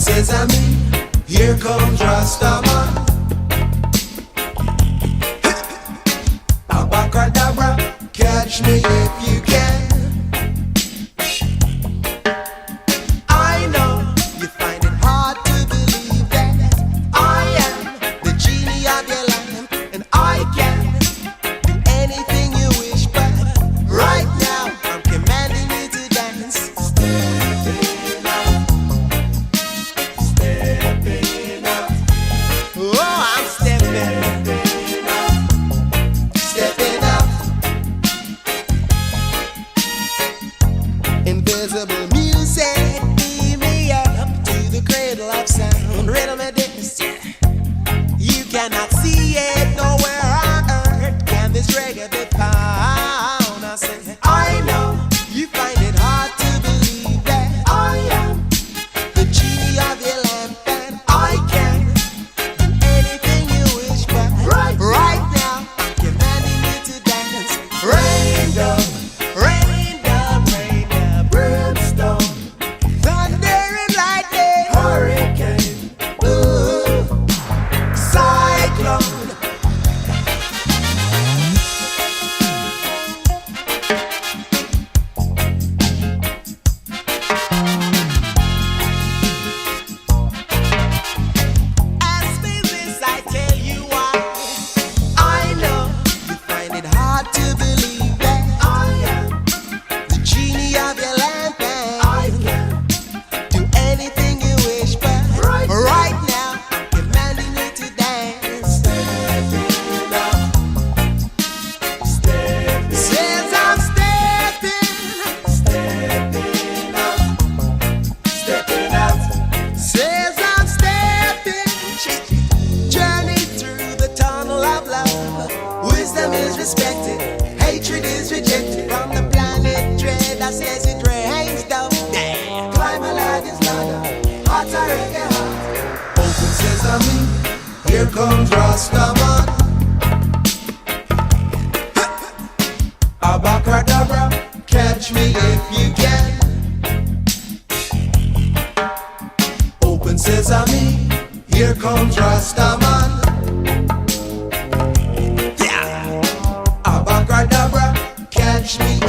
sesame, here comes Rastaman. Abacadabra, catch me if you can. I know you find it hard to believe that I am the genie of your lamp, and I can do anything you wish, but right now I'm commanding you to dance. Stepping up, stepping up. Oh, I'm stepping up, stepping up. Invisible music, beam me up to the cradle of sound. Rhythm and dance. You cannot see it nowhere on earth. Can this reggae be found? I say, I know you find it hard to believe that I am the genie of your lamp, and I can do anything you wish, but right now I'm commanding you to dance. Rain down, rain down, rain down, brimstone, thunder and lightning, hurricane, ooh, cyclone. Ask me this, I tell you why. I know you find it hard to believe that I am the genie of your lamp, and I can do anything you wish, but right now I'm commanding you to dance. Stepping up, stepping. Says I'm stepping, stepping up, stepping out. Says I'm stepping, journey through the tunnel of love. Wisdom is respected, hatred is rejected. From the planet dread, I says it rains down. Climb a ladder's ladder, hotter reggae hot. Open sesame, here comes Rastaman. Abacadabra, catch me if you can. Open sesame, here comes Rastaman. Yeah. Abacadabra, catch me